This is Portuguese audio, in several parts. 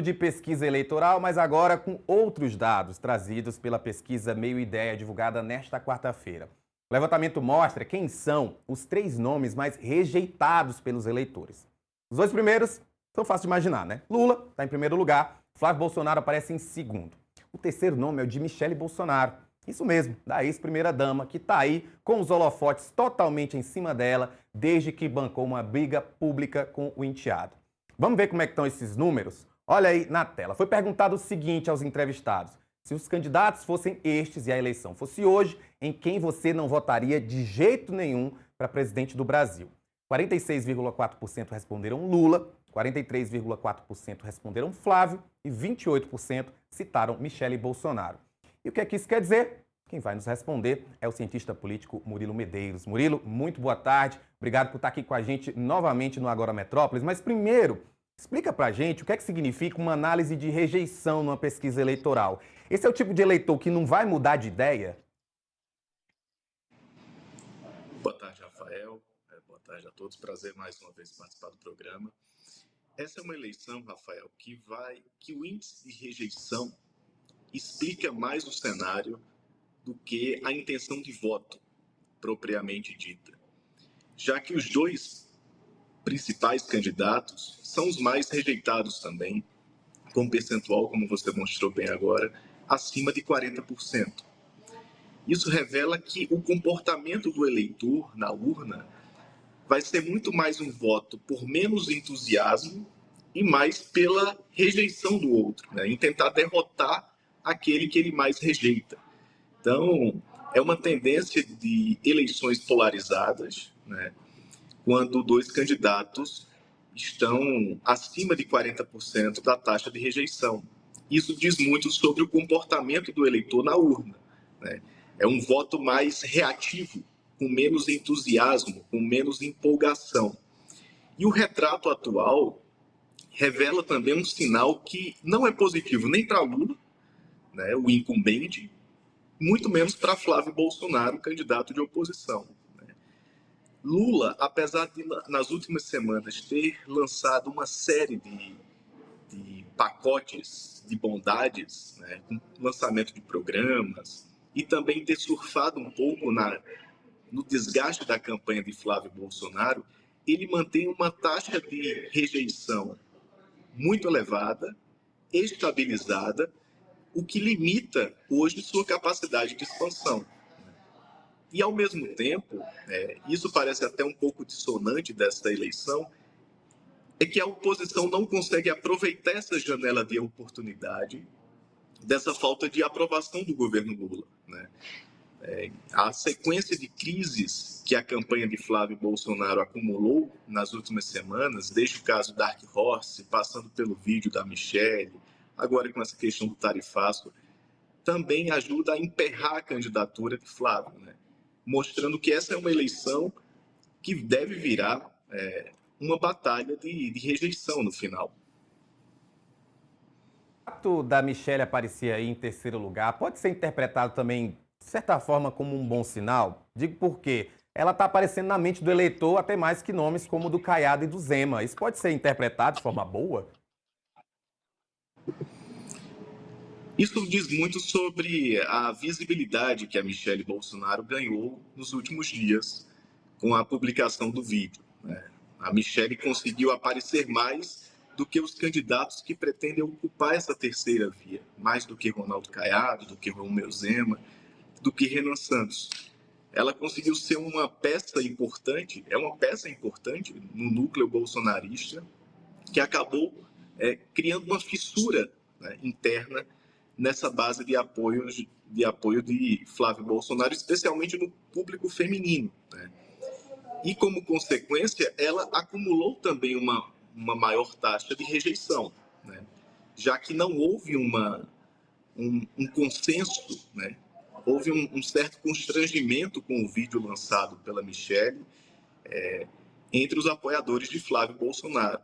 De pesquisa eleitoral, mas agora com outros dados trazidos pela pesquisa Meio Ideia, divulgada nesta quarta-feira. O levantamento mostra quem são os 3 nomes mais rejeitados pelos eleitores. Os 2 primeiros são fáceis de imaginar, né? Lula está em primeiro lugar, Flávio Bolsonaro aparece em segundo. O terceiro nome é o de Michele Bolsonaro. Isso mesmo, da ex-primeira-dama, que está aí com os holofotes totalmente em cima dela, desde que bancou uma briga pública com o enteado. Vamos ver como é que estão esses números? Olha aí na tela. Foi perguntado o seguinte aos entrevistados: se os candidatos fossem estes e a eleição fosse hoje, em quem você não votaria de jeito nenhum para presidente do Brasil? 46,4% responderam Lula, 43,4% responderam Flávio e 28% citaram Michele Bolsonaro. E o que é que isso quer dizer? Quem vai nos responder é o cientista político Murilo Medeiros. Murilo, muito boa tarde. Obrigado por estar aqui com a gente novamente no Agora Metrópolis. Mas primeiro, explica pra gente o que é que significa uma análise de rejeição numa pesquisa eleitoral. Esse é o tipo de eleitor que não vai mudar de ideia? Boa tarde, Rafael. Boa tarde a todos. Prazer mais uma vez participar do programa. Essa é uma eleição, Rafael, que o índice de rejeição explica mais o cenário do que a intenção de voto propriamente dita, já que os 2 principais candidatos são os mais rejeitados também, com um percentual, como você mostrou bem agora, acima de 40%. Isso revela que o comportamento do eleitor na urna vai ser muito mais um voto por menos entusiasmo e mais pela rejeição do outro, né? Em tentar derrotar aquele que ele mais rejeita. Então, é uma tendência de eleições polarizadas, né? Quando 2 candidatos estão acima de 40% da taxa de rejeição. Isso diz muito sobre o comportamento do eleitor na urna, né? É um voto mais reativo, com menos entusiasmo, com menos empolgação. E o retrato atual revela também um sinal que não é positivo nem para Lula, né, o incumbente, muito menos para Flávio Bolsonaro, candidato de oposição. Lula, apesar de nas últimas semanas ter lançado uma série de pacotes de bondades, né, com lançamento de programas, e também ter surfado um pouco no desgaste da campanha de Flávio Bolsonaro, ele mantém uma taxa de rejeição muito elevada, estabilizada, o que limita hoje sua capacidade de expansão. E, ao mesmo tempo, isso parece até um pouco dissonante desta eleição, é que a oposição não consegue aproveitar essa janela de oportunidade dessa falta de aprovação do governo Lula, né? A sequência de crises que a campanha de Flávio Bolsonaro acumulou nas últimas semanas, desde o caso Dark Horse, passando pelo vídeo da Michele, agora com essa questão do tarifaço, também ajuda a emperrar a candidatura de Flávio, né? Mostrando que essa é uma eleição que deve virar uma batalha de rejeição no final. O fato da Michele aparecer aí em terceiro lugar pode ser interpretado também, de certa forma, como um bom sinal? Digo porque ela está aparecendo na mente do eleitor até mais que nomes como o do Caiado e do Zema. Isso pode ser interpretado de forma boa? Isso diz muito sobre a visibilidade que a Michele Bolsonaro ganhou nos últimos dias com a publicação do vídeo, né? A Michele conseguiu aparecer mais do que os candidatos que pretendem ocupar essa terceira via, mais do que Ronaldo Caiado, do que Romeu Zema, do que Renan Santos. Ela conseguiu ser uma peça importante, é uma peça importante no núcleo bolsonarista, que acabou criando uma fissura, né, interna nessa base de apoio de Flávio Bolsonaro, especialmente no público feminino, né? E, como consequência, ela acumulou também uma maior taxa de rejeição, né? Já que não houve um consenso, né? Houve um certo constrangimento com o vídeo lançado pela Michele entre os apoiadores de Flávio Bolsonaro.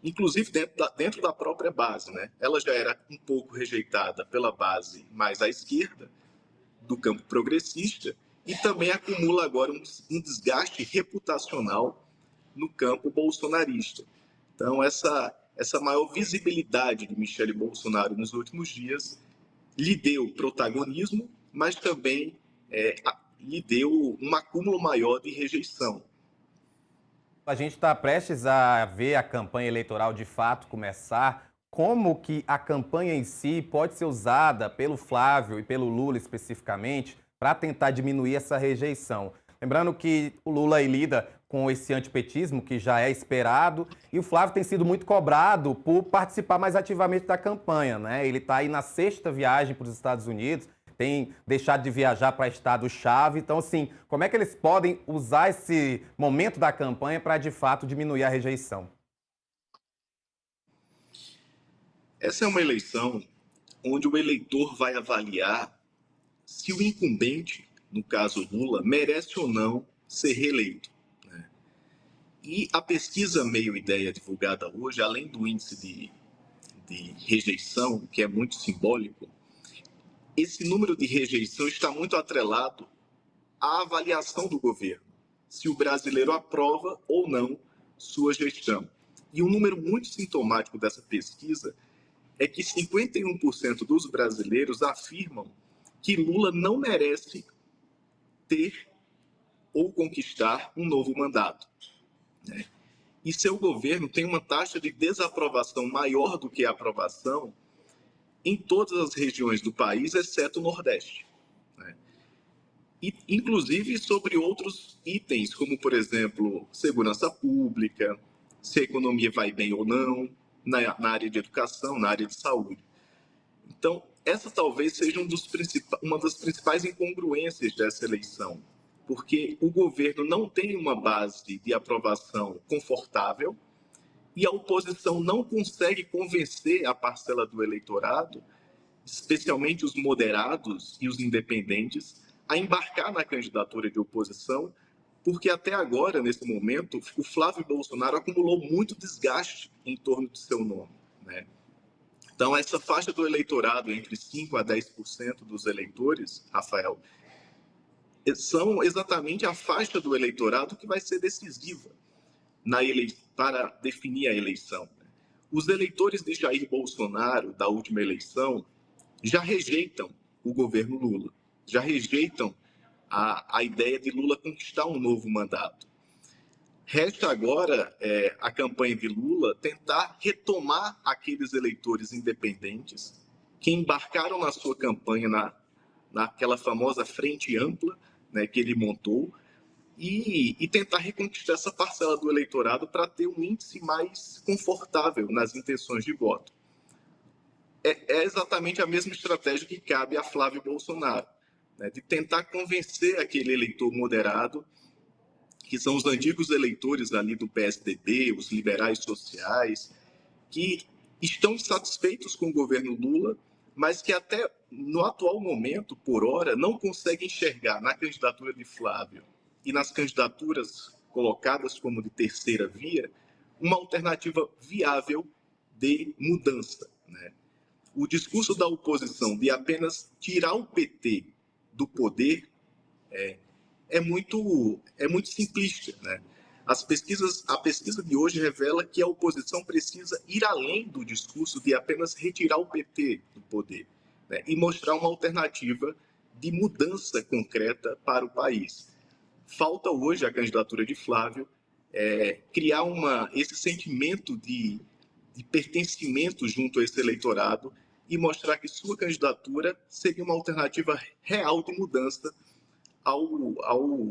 Inclusive dentro da própria base, né? Ela já era um pouco rejeitada pela base mais à esquerda, do campo progressista, e também acumula agora um desgaste reputacional no campo bolsonarista. Então, essa essa maior visibilidade de Michele Bolsonaro nos últimos dias lhe deu protagonismo, mas também lhe deu um acúmulo maior de rejeição. A gente está prestes a ver a campanha eleitoral de fato começar. Como que a campanha em si pode ser usada pelo Flávio e pelo Lula especificamente para tentar diminuir essa rejeição? Lembrando que o Lula lida com esse antipetismo que já é esperado e o Flávio tem sido muito cobrado por participar mais ativamente da campanha, né? Ele está aí na 6ª viagem para os Estados Unidos, tem deixado de viajar para estado-chave. Então, assim, como é que eles podem usar esse momento da campanha para, de fato, diminuir a rejeição? Essa é uma eleição onde o eleitor vai avaliar se o incumbente, no caso Lula, merece ou não ser reeleito. E a pesquisa Meio Ideia divulgada hoje, além do índice de rejeição, que é muito simbólico, esse número de rejeição está muito atrelado à avaliação do governo, se o brasileiro aprova ou não sua gestão. E um número muito sintomático dessa pesquisa é que 51% dos brasileiros afirmam que Lula não merece ter ou conquistar um novo mandato. E seu governo tem uma taxa de desaprovação maior do que a aprovação em todas as regiões do país, exceto o Nordeste. E, inclusive sobre outros itens, como, por exemplo, segurança pública, se a economia vai bem ou não, na área de educação, na área de saúde. Então, essa talvez seja uma das principais incongruências dessa eleição, porque o governo não tem uma base de aprovação confortável e a oposição não consegue convencer a parcela do eleitorado, especialmente os moderados e os independentes, a embarcar na candidatura de oposição, porque até agora, nesse momento, o Flávio Bolsonaro acumulou muito desgaste em torno de seu nome, né? Então, essa faixa do eleitorado, entre 5% a 10% dos eleitores, Rafael, são exatamente a faixa do eleitorado que vai ser decisiva para definir a eleição. Os eleitores de Jair Bolsonaro, da última eleição, já rejeitam o governo Lula, já rejeitam a ideia de Lula conquistar um novo mandato. Resta agora a campanha de Lula tentar retomar aqueles eleitores independentes que embarcaram na sua campanha naquela famosa frente ampla, né, que ele montou, e tentar reconquistar essa parcela do eleitorado para ter um índice mais confortável nas intenções de voto. É exatamente a mesma estratégia que cabe a Flávio Bolsonaro, né, de tentar convencer aquele eleitor moderado, que são os antigos eleitores ali do PSDB, os liberais sociais, que estão insatisfeitos com o governo Lula, mas que até no atual momento, por hora, não conseguem enxergar na candidatura de Flávio e nas candidaturas colocadas como de terceira via uma alternativa viável de mudança, né? O discurso da oposição de apenas tirar o PT do poder é muito simplista, né? A pesquisa de hoje revela que a oposição precisa ir além do discurso de apenas retirar o PT do poder, né, e mostrar uma alternativa de mudança concreta para o país. Falta hoje a candidatura de Flávio criar esse sentimento de pertencimento junto a esse eleitorado e mostrar que sua candidatura seria uma alternativa real de mudança ao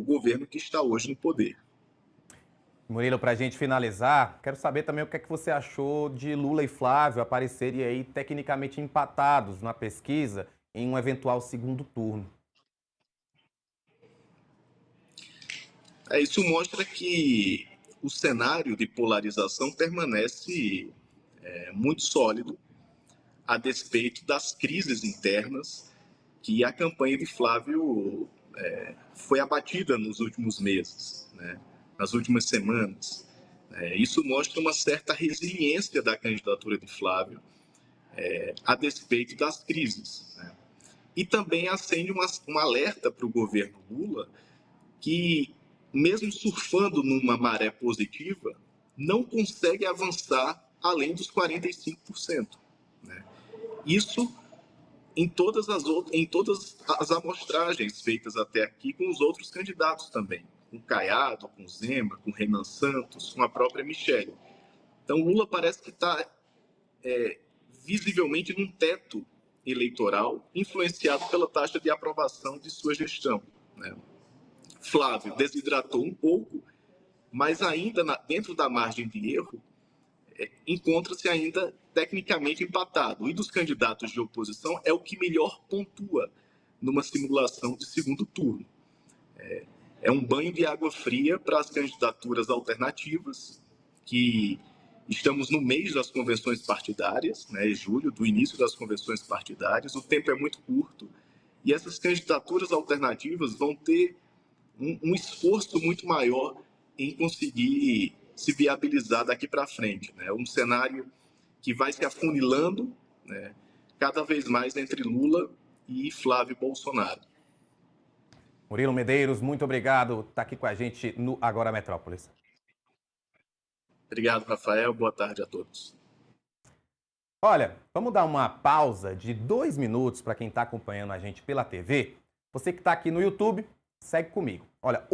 governo que está hoje no poder. Murilo, para a gente finalizar, quero saber também o que é que você achou de Lula e Flávio aparecerem aí tecnicamente empatados na pesquisa em um eventual segundo turno. Isso mostra que o cenário de polarização permanece muito sólido, a despeito das crises internas que a campanha de Flávio foi abatida nos últimos meses, né, nas últimas semanas. Isso mostra uma certa resiliência da candidatura de Flávio a despeito das crises, né? E também acende um alerta para o governo Lula que, mesmo surfando numa maré positiva, não consegue avançar além dos 45%. Né? Isso em todas as amostragens feitas até aqui com os outros candidatos também, com Caiado, com Zema, com Renan Santos, com a própria Michele. Então, Lula parece que está visivelmente num teto eleitoral, influenciado pela taxa de aprovação de sua gestão. Né? Flávio desidratou um pouco, mas ainda dentro da margem de erro, encontra-se ainda tecnicamente empatado. E dos candidatos de oposição é o que melhor pontua numa simulação de segundo turno. É um banho de água fria para as candidaturas alternativas, que estamos no mês das convenções partidárias, né, julho, do início das convenções partidárias, o tempo é muito curto, e essas candidaturas alternativas vão ter um esforço muito maior em conseguir se viabilizar daqui para frente. Né? Um cenário que vai se afunilando, né, cada vez mais entre Lula e Flávio Bolsonaro. Murilo Medeiros, muito obrigado por estar aqui com a gente no Agora Metrópolis. Obrigado, Rafael. Boa tarde a todos. Olha, vamos dar uma pausa de 2 minutos para quem está acompanhando a gente pela TV. Você que está aqui no YouTube, segue comigo. Olha,